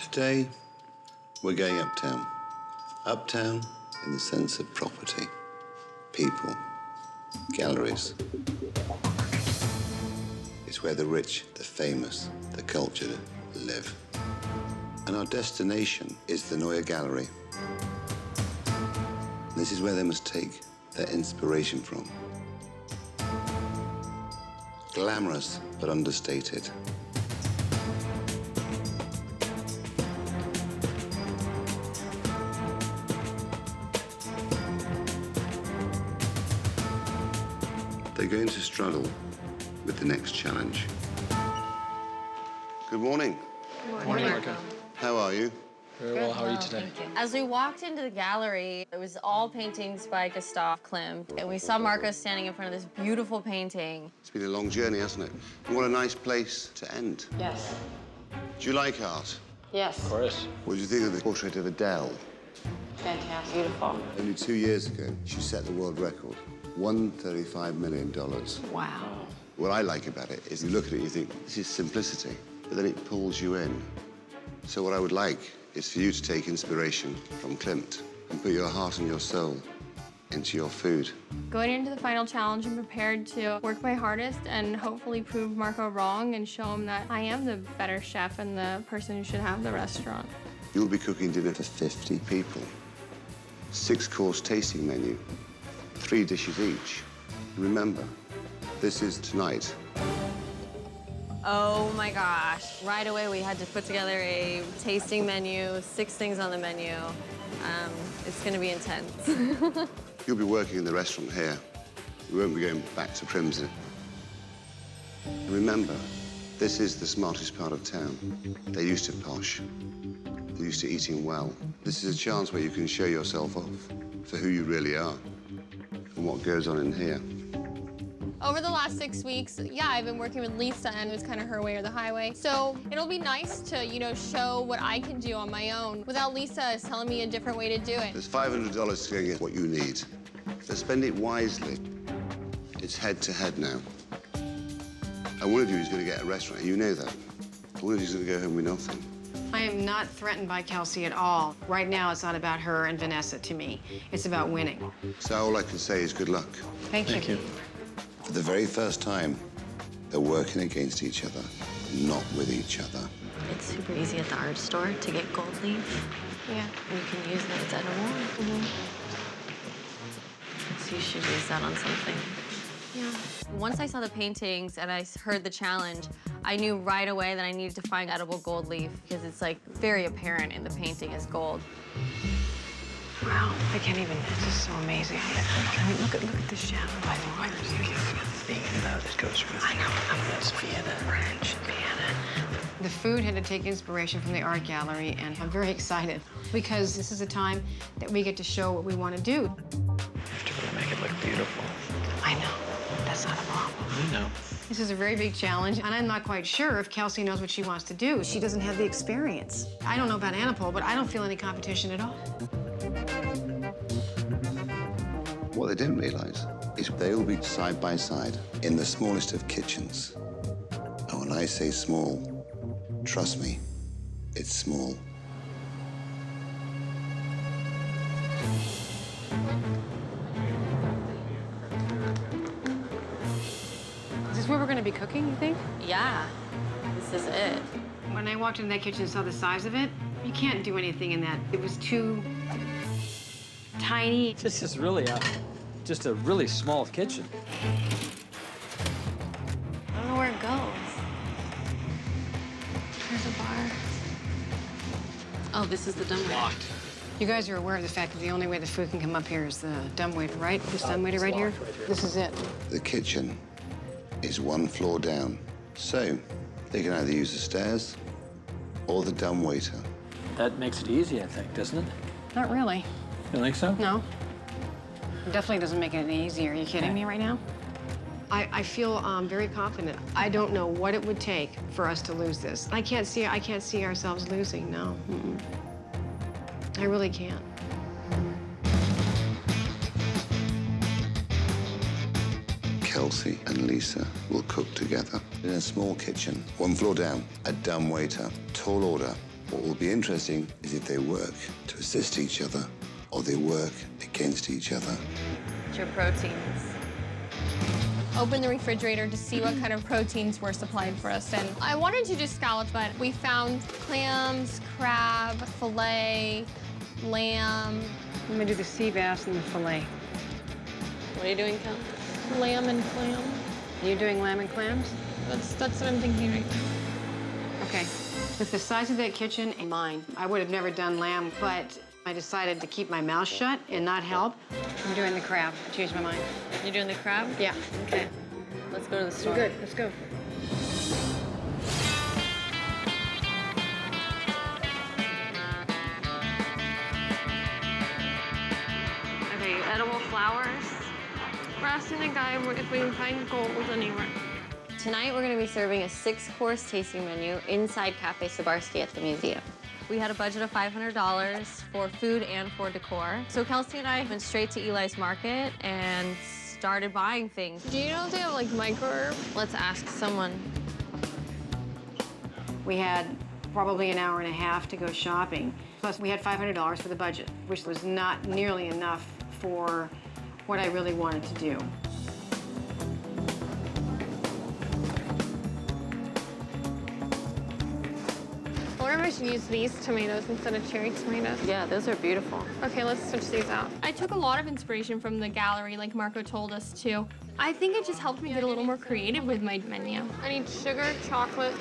Today, we're going uptown. Uptown in the sense of property, people, galleries. It's where the rich, the famous, the cultured live. And our destination is the Neue Gallery. This is where they must take their inspiration from. Glamorous, but understated. They're going to struggle with the next challenge. Good morning. Good morning. How are you? Very well. How are you today? As we walked into the gallery, it was all paintings by Gustav Klimt, and we saw Marco standing in front of this beautiful painting. It's been a long journey, hasn't it? And what a nice place to end. Yes. Do you like art? Yes. Of course. What did you think of the portrait of Adele? Fantastic. Beautiful. Only 2 years ago, she set the world record. $135 million. Wow. What I like about it is you look at it, you think, this is simplicity, but then it pulls you in. So what I would like is for you to take inspiration from Klimt and put your heart and your soul into your food. Going into the final challenge, I'm prepared to work my hardest and hopefully prove Marco wrong and show him that I am the better chef and the person who should have the restaurant. You'll be cooking dinner for 50 people. 6-course tasting menu, 3 dishes each. Remember, this is tonight. Oh my gosh. Right away, we had to put together a tasting menu, 6 things on the menu. It's gonna be intense. You'll be working in the restaurant here. You won't be going back to Crimson. And remember, this is the smartest part of town. They're used to posh. They're used to eating well. This is a chance where you can show yourself off for who you really are and what goes on in here. Over the last 6 weeks, yeah, I've been working with Lisa, and it was kind of her way or the highway. So it'll be nice to, show what I can do on my own without Lisa telling me a different way to do it. There's $500 to go get what you need. So spend it wisely. It's head-to-head now. And one of you is going to get a restaurant, and you know that. One of you is going to go home with nothing. I am not threatened by Kelsey at all. Right now, it's not about her and Vanessa to me. It's about winning. So all I can say is good luck. Thank you. For the very first time, they're working against each other, not with each other. It's super easy at the art store to get gold leaf. Yeah. You can use it as edible. So you should use that on something. Yeah. Once I saw the paintings and I heard the challenge, I knew right away that I needed to find edible gold leaf because it's like very apparent in the painting as gold. Wow. I can't even. This is so amazing. I mean, look at the shadow. That goes with. I know. That's Vienna. French, Vienna. The food had to take inspiration from the art gallery, and I'm very excited because this is a time that we get to show what we want to do. You have to really make it look beautiful. I know. That's not a problem. I know. This is a very big challenge, and I'm not quite sure if Kelsey knows what she wants to do. She doesn't have the experience. I don't know about Annapole, but I don't feel any competition at all. What they didn't realize is they'll be side by side in the smallest of kitchens. And when I say small, trust me, it's small. Is this where we're going to be cooking, you think? Yeah, this is it. When I walked into that kitchen and saw the size of it, you can't do anything in that. It was too tiny. This is really just a really small kitchen. I don't know where it goes. There's a bar. Oh, this is the dumbwaiter. Locked. You guys are aware of the fact that the only way the food can come up here is the dumbwaiter, right? This dumbwaiter right here? This is it. The kitchen is 1 floor down. So they can either use the stairs or the dumbwaiter. That makes it easy, I think, doesn't it? Not really. You think so? No. It definitely doesn't make it any easier. Are you kidding me right now? I feel very confident. I don't know what it would take for us to lose this. I can't see ourselves losing, no. I really can't. Kelsey and Lisa will cook together in a small kitchen, 1 floor down, a dumbwaiter, tall order, What will be interesting is if they work to assist each other or they work against each other. Your proteins. Open the refrigerator to see what kind of proteins were supplied for us. And I wanted to do scallops, but we found clams, crab, filet, lamb. I'm gonna do the sea bass and the filet. What are you doing, Kel? Lamb and clam. You're doing lamb and clams? That's what I'm thinking right now. Okay. With the size of that kitchen in mind, I would have never done lamb, but I decided to keep my mouth shut and not help. I'm doing the crab. I changed my mind. You're doing the crab? Yeah. Okay. Let's go to the store. Good. Let's go. Okay, edible flowers. We're asking the guy if we can find gold anywhere. Tonight, we're gonna be serving a 6-course tasting menu inside Cafe Sabarsky at the museum. We had a budget of $500 for food and for decor. So Kelsey and I went straight to Eli's Market and started buying things. Do you know if they have like microwave? Let's ask someone. We had probably an hour and a half to go shopping. Plus, we had $500 for the budget, which was not nearly enough for what I really wanted to do. I wonder if I should use these tomatoes instead of cherry tomatoes. Yeah, those are beautiful. Okay, let's switch these out. I took a lot of inspiration from the gallery, like Marco told us to. I think it just helped me get a little more creative with my menu. I need sugar, chocolate,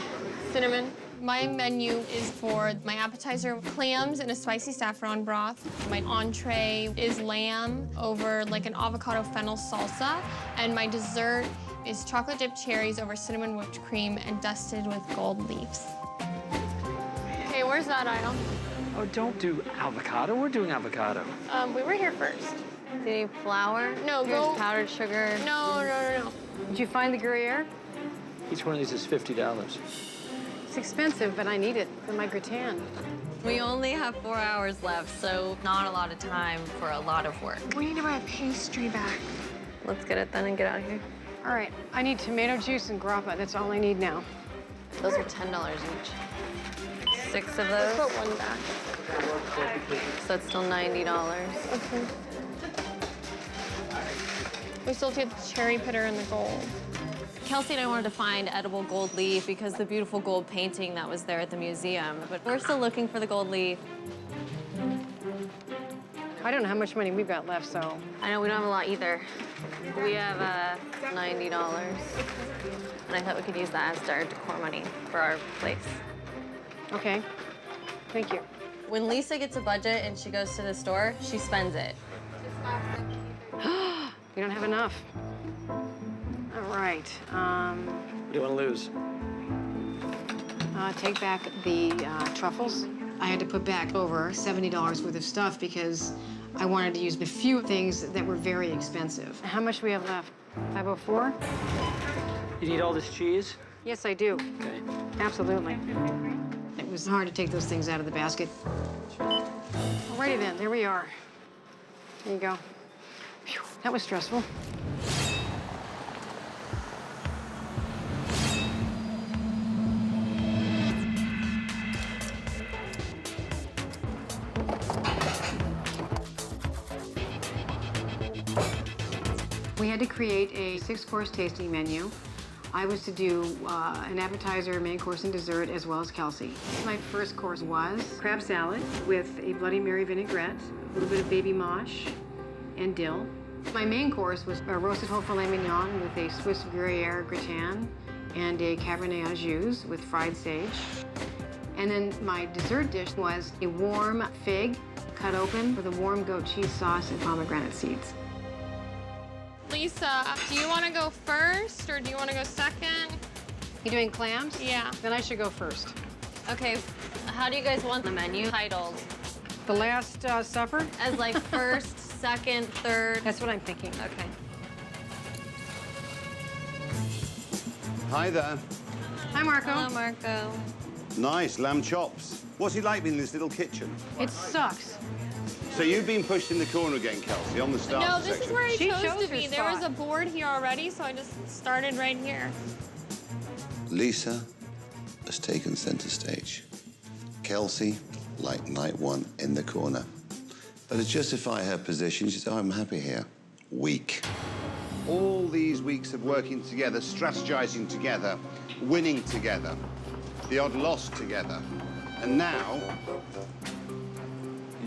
cinnamon. My menu is for my appetizer, clams in a spicy saffron broth. My entree is lamb over like an avocado fennel salsa. And my dessert is chocolate dipped cherries over cinnamon whipped cream and dusted with gold leaves. Okay, where's that aisle? Oh, don't do avocado. We're doing avocado. We were here first. Do you need flour? No, Here's go- powdered sugar. No. Did you find the Gruyere? Each one of these is $50. It's expensive, but I need it for my gratin. We only have 4 hours left, so not a lot of time for a lot of work. We need to buy a pastry bag. Let's get it done and get out of here. All right, I need tomato juice and grappa. That's all I need now. Those are $10 each. 6 of Let's those, put one back. so that's still $90. Okay. We still get the cherry pitter and the gold. Kelsey and I wanted to find edible gold leaf because the beautiful gold painting that was there at the museum, but we're still looking for the gold leaf. I don't know how much money we've got left, so. I know we don't have a lot either. We have $90, and I thought we could use that as our decor money for our place. Okay, thank you. When Lisa gets a budget and she goes to the store, she spends it. We don't have enough. All right, What do you want to lose? take back the truffles. I had to put back over $70 worth of stuff because I wanted to use the few things that were very expensive. How much do we have left? 504? You need all this cheese? Yes, I do. Okay. Absolutely. It was hard to take those things out of the basket. Alrighty then, there we are. There you go. Phew, that was stressful. We had to create a 6-course tasting menu. I was to do an appetizer, main course, and dessert, as well as Kelsey. My first course was crab salad with a Bloody Mary vinaigrette, a little bit of baby mosh, and dill. My main course was a roasted whole filet mignon with a Swiss Gruyere gratin and a Cabernet au jus with fried sage. And then my dessert dish was a warm fig cut open with a warm goat cheese sauce and pomegranate seeds. Lisa, do you want to go first or do you want to go second? You doing clams? Yeah. Then I should go first. Okay, how do you guys want the menu titled? The Last Supper? As like first, second, third? That's what I'm thinking. Okay. Hi there. Hi, Marco. Hello, Marco. Nice lamb chops. What's it like being in this little kitchen? It sucks. So you've been pushed in the corner again, Kelsey, on the starter No, this section. is where I She chose chose to be. her There was spot. a board here already, so I just started right here. Lisa has taken center stage. Kelsey, like night one in the corner. But to justify her position, she said, oh, I'm happy here. Weak. All these weeks of working together, strategizing together, winning together, the odd loss together. And now,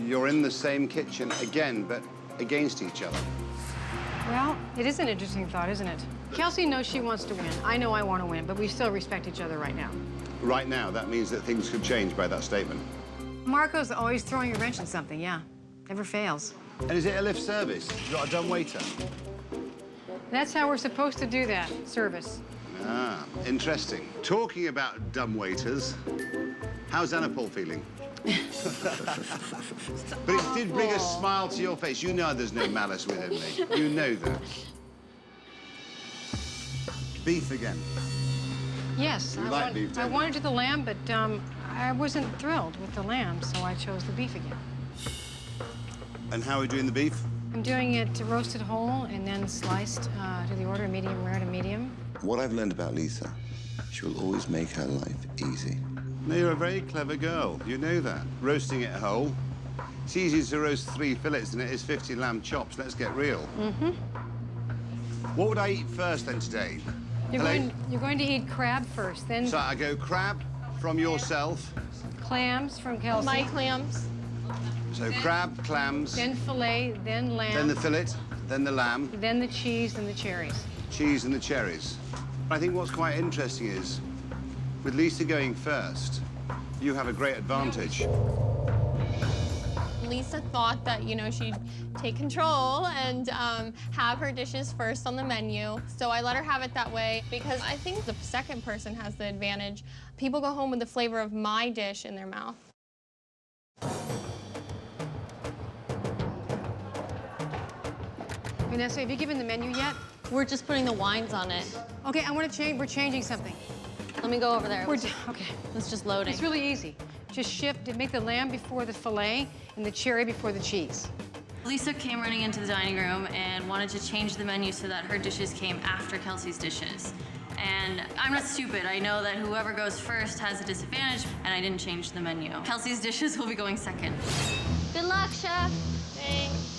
you're in the same kitchen again, but against each other. Well, it is an interesting thought, isn't it? Kelsey knows she wants to win. I know I want to win, but we still respect each other right now. Right now, that means that things could change by that statement. Marco's always throwing a wrench in something, yeah. Never fails. And is it a lift service? You got a dumb waiter? That's how we're supposed to do that, service. Ah, interesting. Talking about dumb waiters, how's Anna Paul feeling? But it did bring a smile to your face. You know there's no malice within me. You know that. Beef again. Yes, You like beef, I don't you? wanted to do the lamb, but I wasn't thrilled with the lamb, so I chose the beef again. And how are we doing the beef? I'm doing it roasted whole and then sliced to the order, medium rare to medium. What I've learned about Lisa, she will always make her life easy. No, you're a very clever girl. You know that. Roasting it whole. It's easier to roast 3 fillets than it is 50 lamb chops. Let's get real. Mm-hmm. What would I eat first then today? You're going to eat crab first, then So I go crab from yourself. clams from Kelsey. My clams. So crab, clams, Then filet, then lamb. then the fillet, then the lamb, Then the cheese and the cherries. cheese and the cherries. I think what's quite interesting is, with Lisa going first, you have a great advantage. Lisa thought that, you know, she'd take control and have her dishes first on the menu. So I let her have it that way because I think the second person has the advantage. People go home with the flavor of my dish in their mouth. Vanessa, have you given the menu yet? We're just putting the wines on it. Okay, I want to change. We're changing something. Let me go over there. Okay. It's just loading. It's really easy. Just shift, make the lamb before the filet and the cherry before the cheese. Lisa came running into the dining room and wanted to change the menu so that her dishes came after Kelsey's dishes. And I'm not stupid. I know that whoever goes first has a disadvantage, and I didn't change the menu. Kelsey's dishes will be going second. Good luck, chef. Thanks.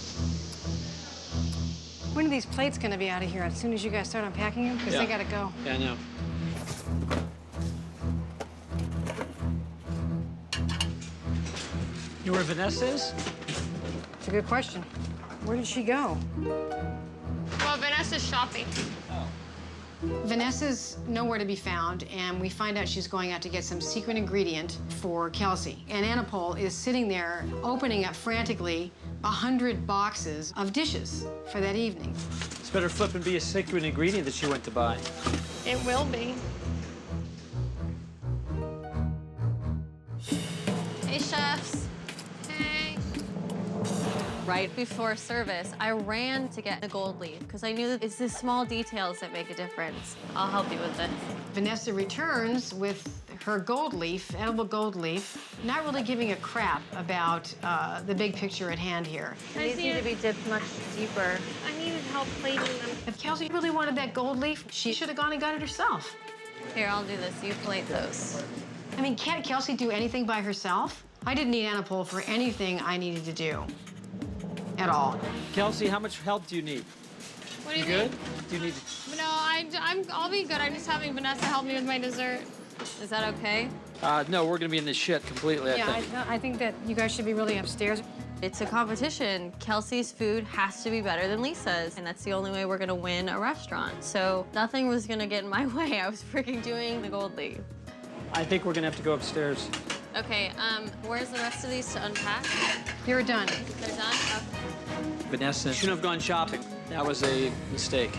When are these plates going to be out of here? As soon as you guys start unpacking them? Because they got to go. Yeah, I know. You know where Vanessa is? It's a good question. Where did she go? Well, Vanessa's shopping. Vanessa's nowhere to be found, and we find out she's going out to get some secret ingredient for Kelsey. And Anna Paul is sitting there opening up frantically 100 boxes of dishes for that evening. It's better flip and be a secret ingredient that she went to buy. It will be. Hey, chefs. Hey. Right before service, I ran to get the gold leaf because I knew that it's the small details that make a difference. I'll help you with this. Vanessa returns with her gold leaf, edible gold leaf, not really giving a crap about the big picture at hand here. These need to be dipped much deeper. I needed help plating them. If Kelsey really wanted that gold leaf, she should have gone and got it herself. Here, I'll do this. You plate those. I mean, can't Kelsey do anything by herself? I didn't need Anna Paul for anything I needed to do. At all. Kelsey, how much help do you need? What do you Good? mean? Do you need? No, I'll be good. I'm just having Vanessa help me with my dessert. Is that okay? No, we're gonna be in this shit completely. I think. I think that you guys should be really upstairs. It's a competition. Kelsey's food has to be better than Lisa's, and that's the only way we're gonna win a restaurant. So nothing was gonna get in my way. I was freaking doing the gold leaf. I think we're gonna have to go upstairs. Okay, where's the rest of these to unpack? You're done. They're done? Okay. Vanessa shouldn't have gone shopping. That was a mistake.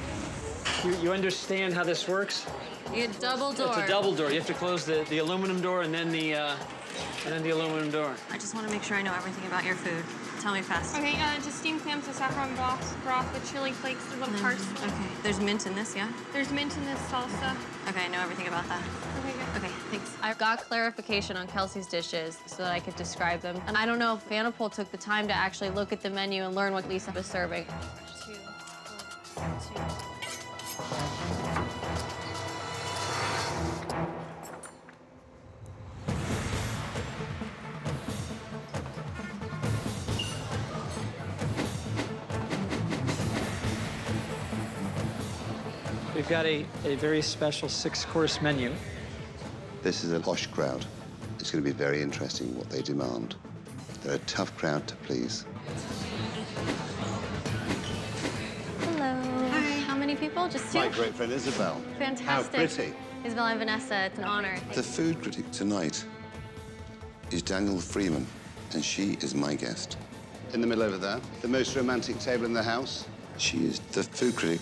You understand how this works? You get double door. It's a double door. You have to close the aluminum door and then the aluminum door. I just want to make sure I know everything about your food. Tell me fast. Okay, just steamed clams with saffron broth with chili flakes, a little parsley. Okay, there's mint in this, yeah? There's mint in this salsa. Okay, I know everything about that. Okay, good. Okay, thanks. I got clarification on Kelsey's dishes so that I could describe them. And I don't know if Anna Paul took the time to actually look at the menu and learn what Lisa was serving. 2, 4, 2. We've got a very special 6-course menu. This is a posh crowd. It's going to be very interesting what they demand. They're a tough crowd to please. Hello. Hi. How many people? Just 2? My great friend Isabel. Fantastic. How pretty. Isabel and Vanessa, it's an honor. The food critic tonight is Daniel Freeman, and she is my guest. In the middle over there, the most romantic table in the house. She is the food critic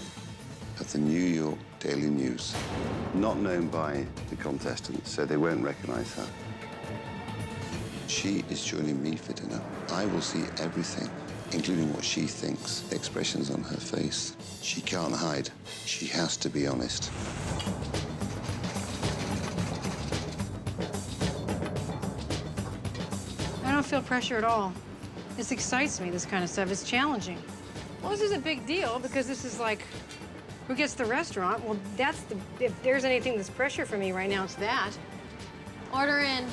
of the New York Daily News. Not known by the contestants, so they won't recognize her. She is joining me for dinner. I will see everything, including what she thinks, the expressions on her face. She can't hide. She has to be honest. I don't feel pressure at all. This excites me, this kind of stuff. It's challenging. Well, this is a big deal because this is like, who gets the restaurant? Well, if there's anything that's pressure for me right now, it's that. Order in.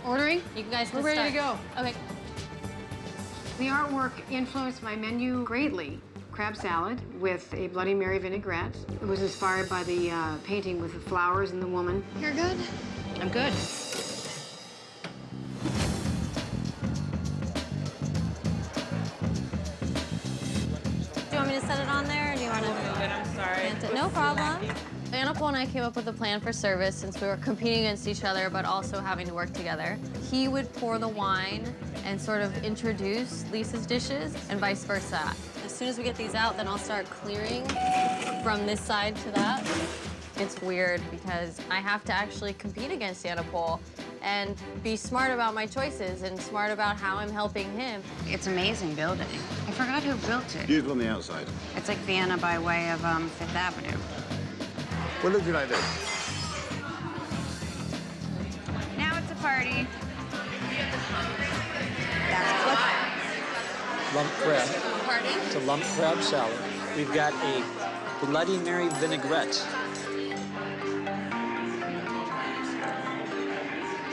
Ordering? You guys can We're ready to start. go. Okay. The artwork influenced my menu greatly. Crab salad with a Bloody Mary vinaigrette. It was inspired by the painting with the flowers and the woman. You're good? I'm good. Do you want me to set it on there, or do you want to move it? I'm sorry. No problem. Annapol and I came up with a plan for service since we were competing against each other, but also having to work together. He would pour the wine and sort of introduce Lisa's dishes, and vice versa. As soon as we get these out, then I'll start clearing from this side to that. It's weird because I have to actually compete against Annapol and be smart about my choices and smart about how I'm helping him. It's amazing building. I forgot who built it. Beautiful on the outside. It's like Vienna by way of Fifth Avenue. What look like this? Now it's a party. That's Clifford. Lump crab. Pardon? It's a lump crab salad. We've got a Bloody Mary vinaigrette.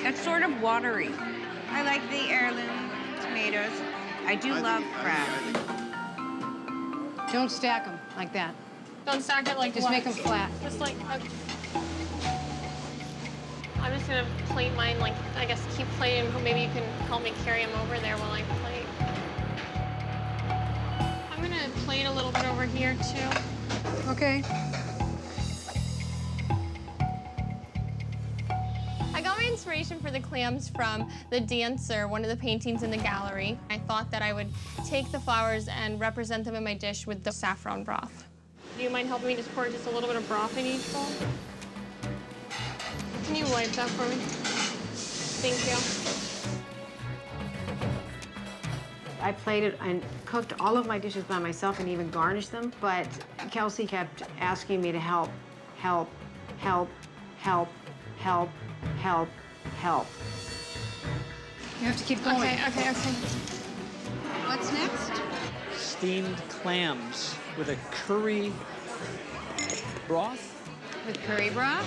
It's sort of watery. I like the heirloom tomatoes. I do love crab. Don't stack them like that. Don't stack it like Just what? make them flat. Just like, I'm just gonna plate mine, like, I guess keep plating. Maybe you can help me carry them over there while I plate. I'm gonna plate a little bit over here too. Okay. I got my inspiration for the clams from The Dancer, one of the paintings in the gallery. I thought that I would take the flowers and represent them in my dish with the saffron broth. Do you mind helping me just pour just a little bit of broth in each bowl? Can you wipe that for me? Thank you. I plated and cooked all of my dishes by myself and even garnished them, but Kelsey kept asking me to help, help, help, help, help, help, help. You have to keep going. Okay. What's next? Steamed clams with a curry broth. With curry broth?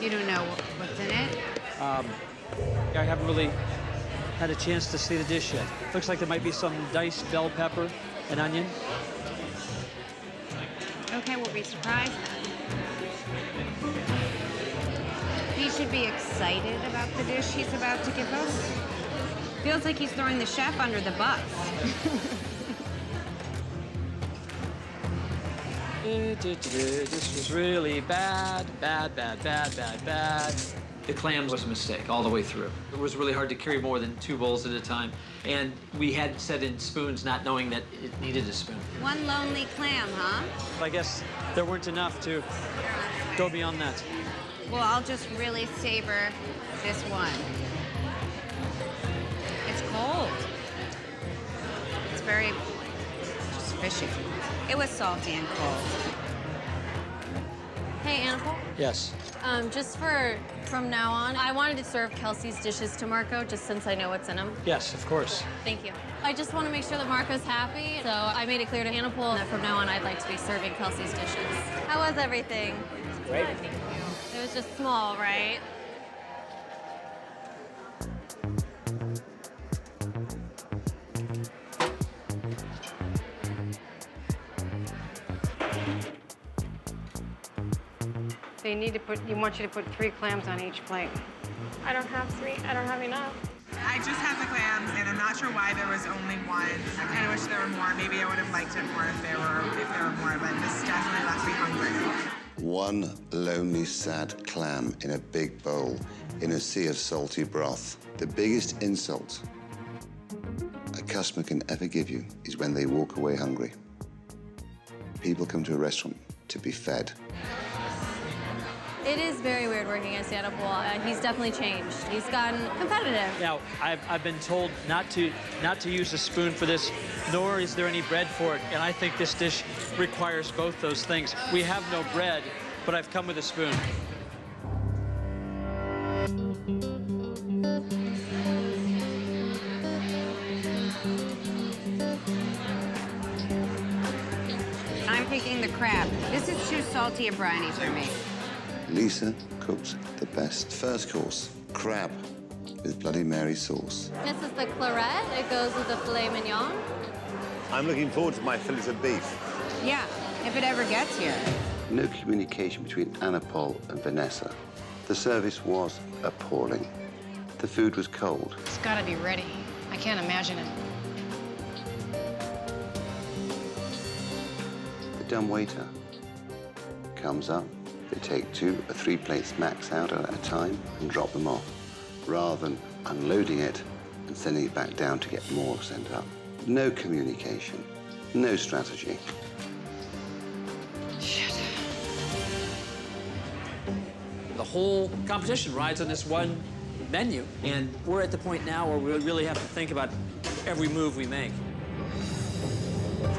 You don't know what's in it? I haven't really had a chance to see the dish yet. Looks like there might be some diced bell pepper and onion. Okay, we'll be surprised then. He should be excited about the dish he's about to give us. Feels like he's throwing the chef under the bus. This was really bad. The clam was a mistake all the way through. It was really hard to carry more than 2 bowls at a time. And we had set in spoons not knowing that it needed a spoon. One lonely clam, huh? I guess there weren't enough to go beyond that. Well, I'll just really savor this one. It's cold. It's very just fishy. It was salty and cold. Hey, Annapol. Yes. Just from now on, I wanted to serve Kelsey's dishes to Marco, just since I know what's in them. Yes, of course. Thank you. I just want to make sure that Marco's happy, so I made it clear to Annapol that from now on, I'd like to be serving Kelsey's dishes. How was everything? Great. It was just small, right? So you want you to put 3 clams on each plate. I don't have 3. I don't have enough. I just have the clams, and I'm not sure why there was only 1. I kind of wish there were more. Maybe I would have liked it more if there were more, but this definitely left me hungry. One lonely, sad clam in a big bowl in a sea of salty broth. The biggest insult a customer can ever give you is when they walk away hungry. People come to a restaurant to be fed. It is very weird working at Stand Up Wall. He's definitely changed. He's gotten competitive. Now, I've been told not to use a spoon for this, nor is there any bread for it. And I think this dish requires both those things. We have no bread, but I've come with a spoon. I'm picking the crab. This is too salty a briny for me. Lisa cooks the best. First course, crab with Bloody Mary sauce. This is the claret. It goes with the filet mignon. I'm looking forward to my fillets of beef. Yeah, if it ever gets here. No communication between Anna-Paul and Vanessa. The service was appalling. The food was cold. It's got to be ready. I can't imagine it. The dumbwaiter comes up. They take 2 or 3 plates max out at a time and drop them off, rather than unloading it and sending it back down to get more sent up. No communication, no strategy. Shit. The whole competition rides on this one menu. And we're at the point now where we really have to think about every move we make.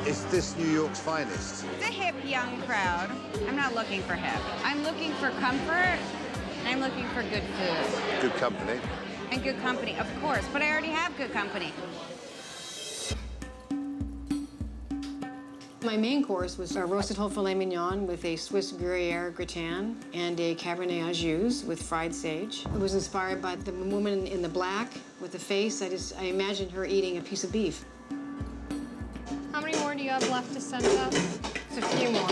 Is this New York's finest? It's a hip, young crowd. I'm not looking for hip. I'm looking for comfort, and I'm looking for good food. Good company. And good company, of course, but I already have good company. My main course was a roasted whole filet mignon with a Swiss Gruyere gratin and a Cabernet au jus with fried sage. It was inspired by the woman in the black with the face. I imagined her eating a piece of beef. How many more do you have left to send us? It's a few more.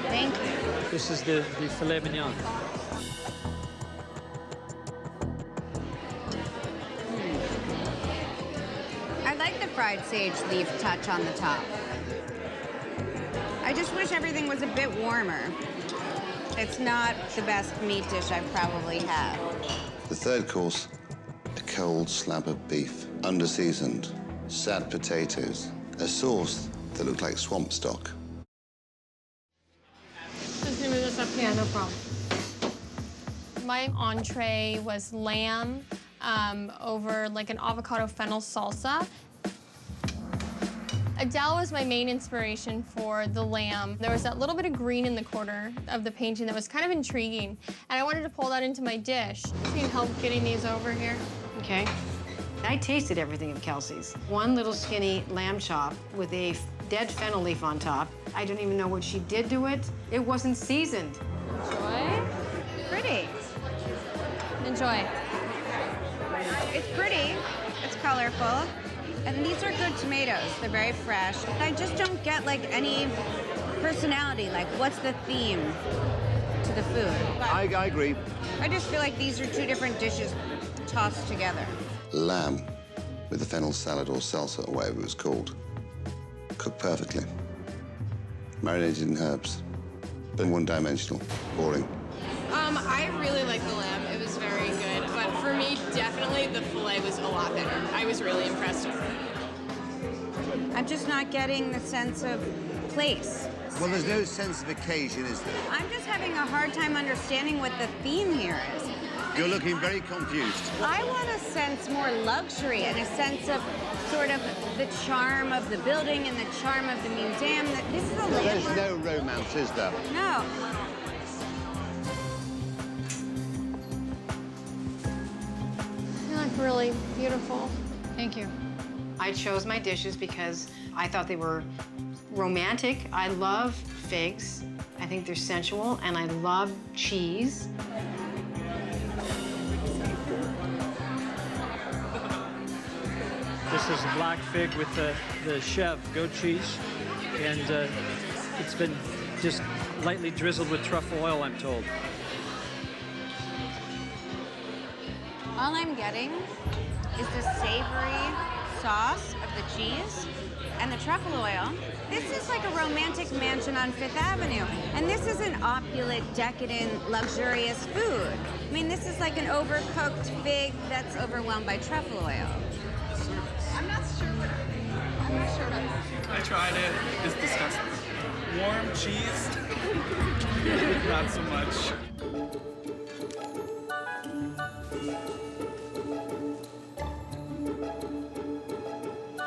Thank you. This is the filet mignon. I like the fried sage leaf touch on the top. I just wish everything was a bit warmer. It's not the best meat dish I've probably had. The third course, a cold slab of beef, under-seasoned, sad potatoes, a sauce that looked like swamp stock. Just move this up here. Yeah, no problem. My entree was lamb over like an avocado fennel salsa. Adele was my main inspiration for the lamb. There was that little bit of green in the corner of the painting that was kind of intriguing, and I wanted to pull that into my dish. You can help getting these over here. Okay. I tasted everything at Kelsey's. One little skinny lamb chop with a dead fennel leaf on top. I don't even know what she did to it. It wasn't seasoned. Enjoy. Pretty. Enjoy. It's pretty. It's colorful. And these are good tomatoes. They're very fresh. I just don't get like any personality. Like, what's the theme to the food? I agree. I just feel like these are 2 different dishes tossed together. Lamb with the fennel salad or salsa or whatever it was called. Cooked perfectly. Marinated in herbs. But one-dimensional. Boring. I really liked the lamb. It was very good. But for me, definitely the filet was a lot better. I was really impressed. I'm just not getting the sense of place. Well, there's no sense of occasion, is there? I'm just having a hard time understanding what the theme here is. You're looking very confused. I want a sense more luxury and a sense of sort of the charm of the building and the charm of the museum. This is a There's landmark. no romance, is there? No. You look really beautiful. Thank you. I chose my dishes because I thought they were romantic. I love figs. I think they're sensual, and I love cheese. This is black fig with the chev, goat cheese, and It's been just lightly drizzled with truffle oil, I'm told. All I'm getting is the savory sauce of the cheese and the truffle oil. This is like a romantic mansion on Fifth Avenue. And this is an opulent, decadent, luxurious food. I mean, this is like an overcooked fig that's overwhelmed by truffle oil. I'm not sure what I tried it. It's disgusting. Warm cheese? Not so much.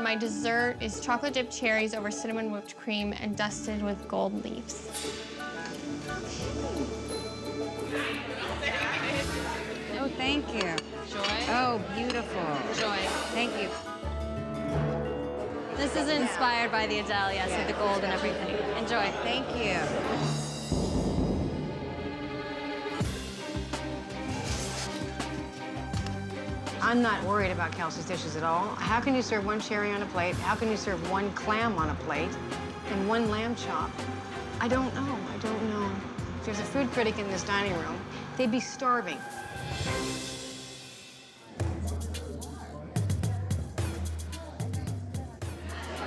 My dessert is chocolate dipped cherries over cinnamon whipped cream and dusted with gold leaves. Oh, thank you. Joy? Oh, beautiful. Joy. Thank you. This is inspired by the Adele, yes, with the gold and everything. Enjoy. Thank you. I'm not worried about Kelsey's dishes at all. How can you serve one cherry on a plate? How can you serve one clam on a plate and one lamb chop? I don't know. I don't know. If there's a food critic in this dining room, they'd be starving.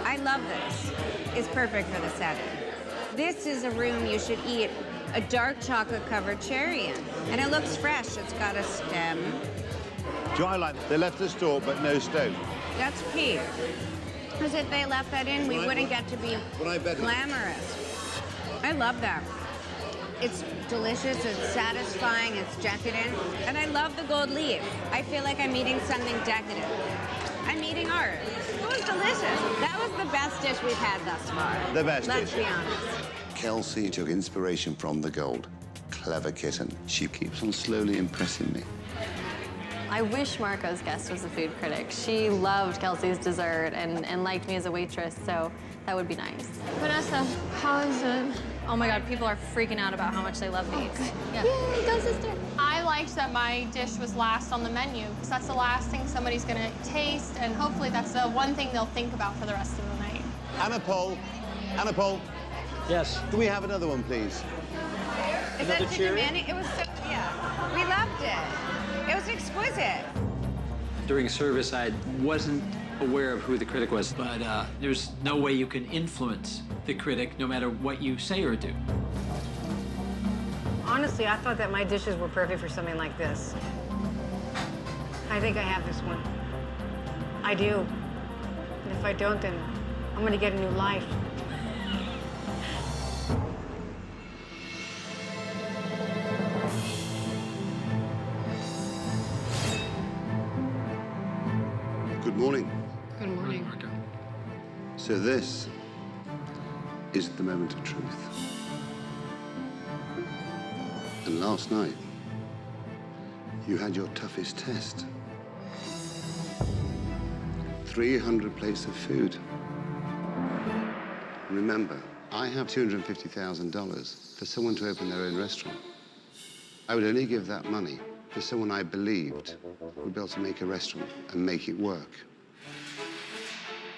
I love this. It's perfect for the setting. This is a room you should eat a dark chocolate covered cherry in. And it looks fresh. It's got a stem. Do you know what I like? They left the stalk, but no stone. That's key. Because if they left that in, we wouldn't get to be glamorous. I love that. It's delicious, it's satisfying, it's decadent. And I love the gold leaf. I feel like I'm eating something decadent. I'm eating art. It was delicious. That was the best dish we've had thus far. The best Let's dish. be honest. Kelsey took inspiration from the gold. Clever kitten. She keeps on slowly impressing me. I wish Marco's guest was a food critic. She loved Kelsey's dessert and liked me as a waitress, so that would be nice. Vanessa, how is it? Oh my God, people are freaking out about how much they love these. Yeah. Yay, go sister. I liked that my dish was last on the menu, because that's the last thing somebody's gonna taste, and hopefully that's the one thing they'll think about for the rest of the night. Anna Paul. Yes. Can we have another one, please? Is that chicken mayonnaise? It was so, yeah. We loved it. It was exquisite. During service, I wasn't aware of who the critic was, but there's no way you can influence the critic, no matter what you say or do. Honestly, I thought that my dishes were perfect for something like this. I think I have this one. I do. And if I don't, then I'm gonna get a new life. Good morning. Good morning. So this is the moment of truth. And last night, you had your toughest test. 300 plates of food. Remember, I have $250,000 for someone to open their own restaurant. I would only give that money to someone I believed would be able to make a restaurant and make it work.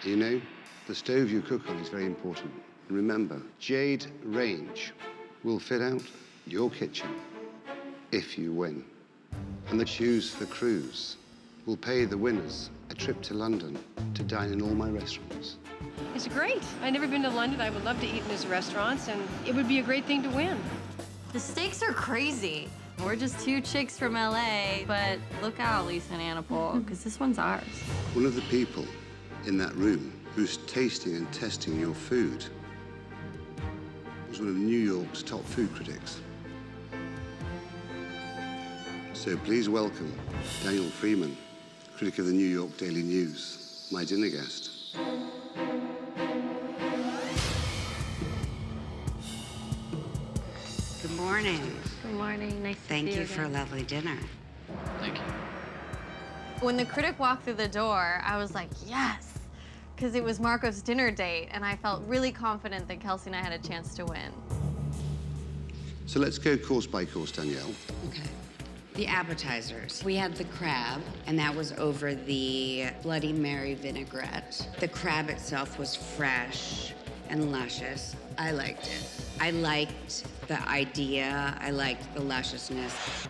You know, the stove you cook on is very important. And remember, Jade Range will fit out your kitchen if you win. And the Choose for Cruise will pay the winners a trip to London to dine in all my restaurants. It's great. I've never been to London. I would love to eat in his restaurants, and it would be a great thing to win. The stakes are crazy. We're just two chicks from LA, but look out, Lisa and Anna Paul, because this one's ours. One of the people in that room who's tasting and testing your food was one of New York's top food critics. So please welcome Daniel Freeman, critic of the New York Daily News, my dinner guest. Good morning. Good morning, nice to see Thank you you for a again. lovely dinner. Thank you. When the critic walked through the door, I was like, yes, because it was Marco's dinner date, and I felt really confident that Kelsey and I had a chance to win. So let's go course by course, Danielle. Okay. The appetizers. We had the crab, and that was over the Bloody Mary vinaigrette. The crab itself was fresh and luscious. I liked it. I liked the idea. I liked the lusciousness.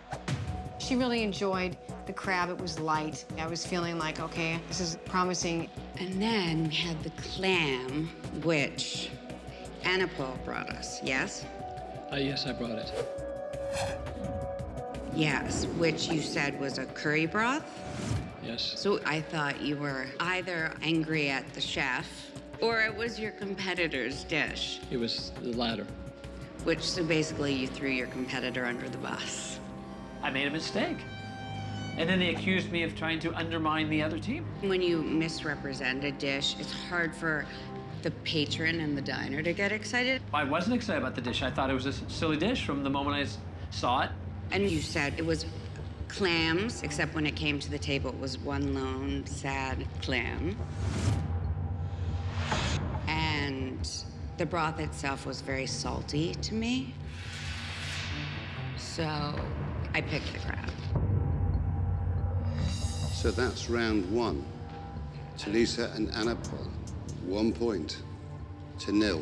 She really enjoyed the crab. It was light. I was feeling like, okay, this is promising. And then we had the clam, which Anna Paul brought us, yes? Yes, I brought it. Yes, which you said was a curry broth. Yes. So I thought you were either angry at the chef or it was your competitor's dish. It was the latter. So basically you threw your competitor under the bus. I made a mistake. And then they accused me of trying to undermine the other team. When you misrepresent a dish, it's hard for the patron and the diner to get excited. I wasn't excited about the dish. I thought it was a silly dish from the moment I saw it. And you said it was clams, except when it came to the table, it was one lone, sad clam. And the broth itself was very salty to me. So I picked the crab. So that's round one. Talisa and Anna Paul, 1 point to 0.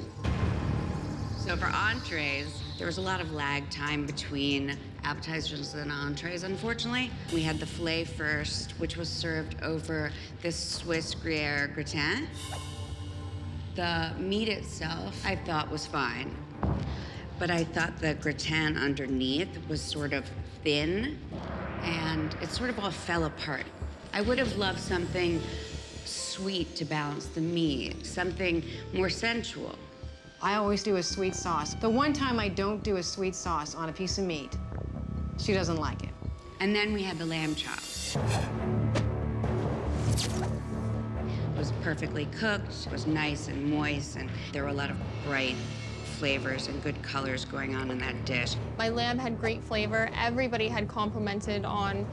So for entrees, there was a lot of lag time between appetizers and entrees, unfortunately. We had the filet first, which was served over this Swiss Gruyere gratin. The meat itself, I thought was fine, but I thought the gratin underneath was sort of thin, and it sort of all fell apart. I would have loved something sweet to balance the meat, something more sensual. I always do a sweet sauce. The one time I don't do a sweet sauce on a piece of meat, she doesn't like it. And then we had the lamb chops. It was perfectly cooked, it was nice and moist, and there were a lot of bright flavors and good colors going on in that dish. My lamb had great flavor. Everybody had complimented on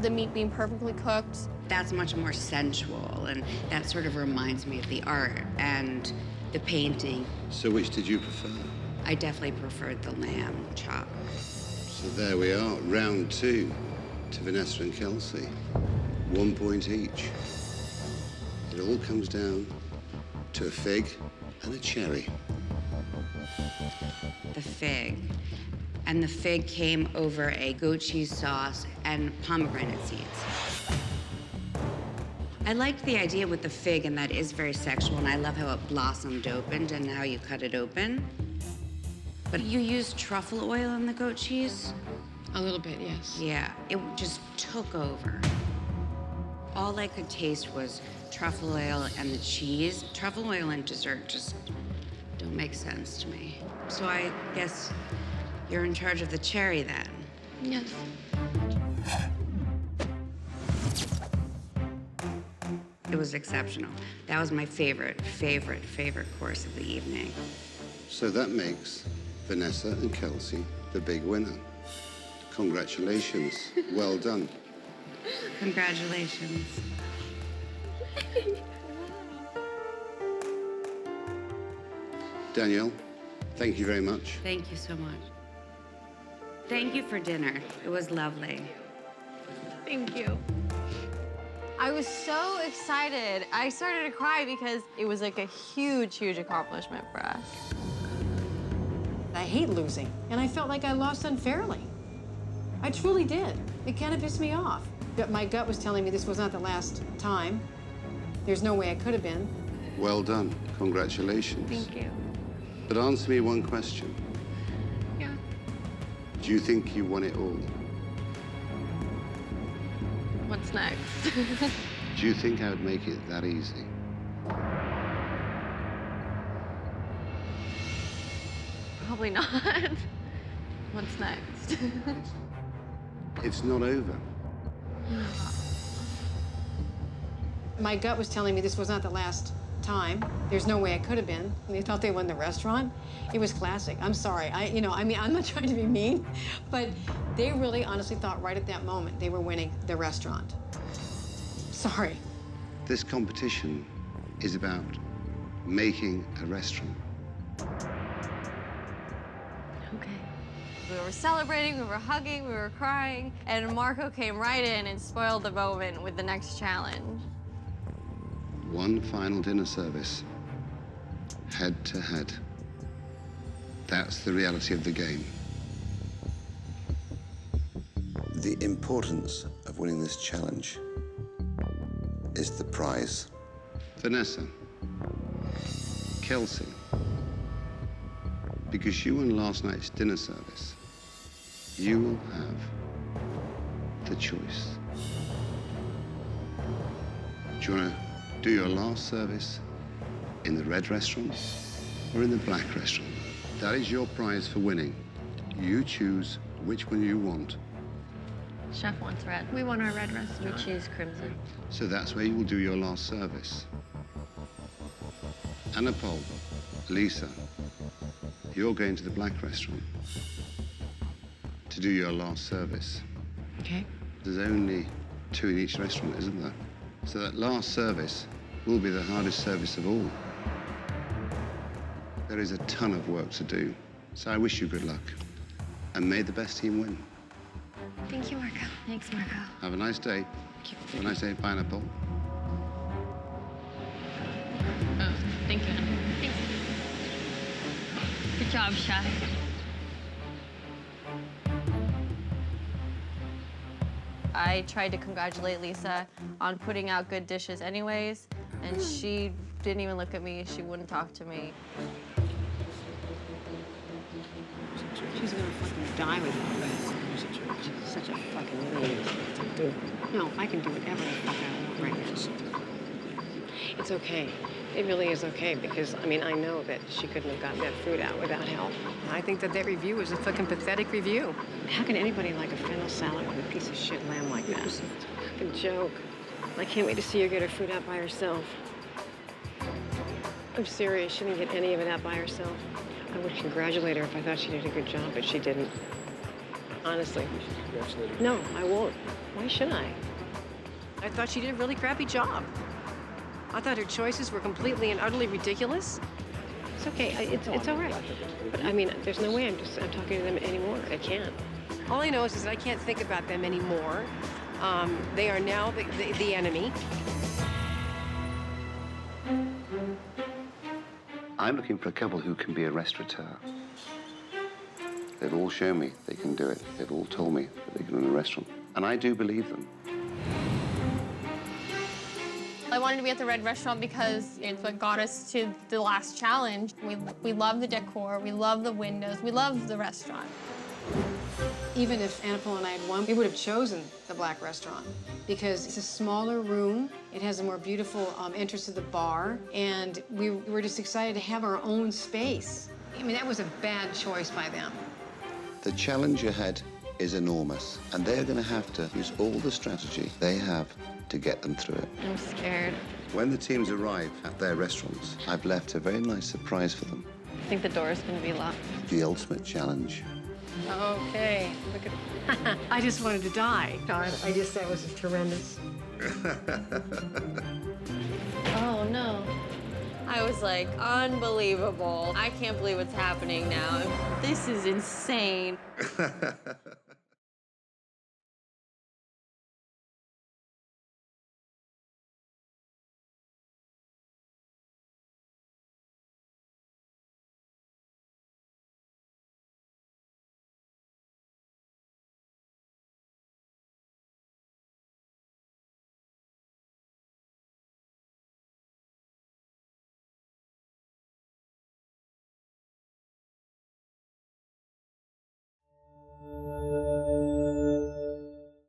the meat being perfectly cooked. That's much more sensual, and that sort of reminds me of the art and the painting. So which did you prefer? I definitely preferred the lamb chop. So there we are, round 2 to Vanessa and Kelsey. 1 point each. It all comes down to a fig and a cherry. The fig. And the fig came over a goat cheese sauce and pomegranate seeds. I liked the idea with the fig, and that is very sexual, and I love how it blossomed open and how you cut it open. But you used truffle oil on the goat cheese? A little bit, yes. Yeah, it just took over. All I could taste was truffle oil and the cheese. Truffle oil and dessert just don't make sense to me. So I guess you're in charge of the cherry then. Yes. It was exceptional. That was my favorite course of the evening. So that makes Vanessa and Kelsey the big winner. Congratulations. Well done. Congratulations. Danielle, thank you very much. Thank you so much. Thank you for dinner. It was lovely. Thank you. I was so excited. I started to cry because it was like a huge, huge accomplishment for us. I hate losing, and I felt like I lost unfairly. I truly did. It kind of pissed me off. But my gut was telling me this was not the last time. There's no way I could have been. Well done. Congratulations. Thank you. But answer me one question. Yeah. Do you think you won it all? What's next? Do you think I would make it that easy? Probably not. What's next? It's not over. My gut was telling me this was not the last time. There's no way I could have been. They thought they won the restaurant. It was classic. I'm sorry. I'm not trying to be mean, but they really honestly thought right at that moment they were winning the restaurant. Sorry. This competition is about making a restaurant. Okay. We were celebrating, we were hugging, we were crying, and Marco came right in and spoiled the moment with the next challenge. One final dinner service. head to head. That's the reality of the game. The importance of winning this challenge is the prize. Vanessa, Kelsey, because you won last night's dinner service, you will have the choice. Do you want to do your last service in the red restaurant or in the black restaurant? That is your prize for winning. You choose which one you want. Chef wants red. We want our red restaurant. We choose crimson. So that's where you will do your last service. Anna-Paul, Lisa, you're going to the black restaurant to do your last service. Okay. There's only 2 in each restaurant, isn't there? So that last service will be the hardest service of all. There is a ton of work to do. So I wish you good luck. And may the best team win. Thank you, Marco. Thanks, Marco. Have a nice day. Have a nice day, Pineapple. Oh, thank you. Thanks. Good job, chef. I tried to congratulate Lisa on putting out good dishes anyways, and she didn't even look at me. She wouldn't talk to me. She's gonna fucking die with you. She's such a fucking idiot. No, I can do whatever the fuck I want right now. It's okay. It really is okay because, I mean, I know that she couldn't have gotten that food out without help. I think that that review was a fucking pathetic review. How can anybody like a fennel salad with a piece of shit lamb like that? It's a joke. I can't wait to see her get her food out by herself. I'm serious. She didn't get any of it out by herself. I would congratulate her if I thought she did a good job, but she didn't. Honestly. No, I won't. Why should I? I thought she did a really crappy job. I thought her choices were completely and utterly ridiculous. It's okay. It's all right. But I mean, there's no way I'm talking to them anymore. I can't. All I know is that I can't think about them anymore. They are now the enemy. I'm looking for a couple who can be a restaurateur. They've all shown me they can do it. They've all told me that they can run a restaurant. And I do believe them. I wanted to be at the red restaurant because it's what got us to the last challenge. We love the decor, we love the windows, we love the restaurant. Even if Anna-Paul and I had won, we would have chosen the black restaurant because it's a smaller room. It has a more beautiful entrance to the bar, and we were just excited to have our own space. I mean, that was a bad choice by them. The challenge ahead is enormous, and they're going to have to use all the strategy they have to get them through it. I'm scared. When the teams arrive at their restaurants, I've left a very nice surprise for them. I think the door is going to be locked. The ultimate challenge. Okay, look at I just wanted to die. God, that was horrendous. Oh, no. I was like, unbelievable. I can't believe what's happening now. This is insane.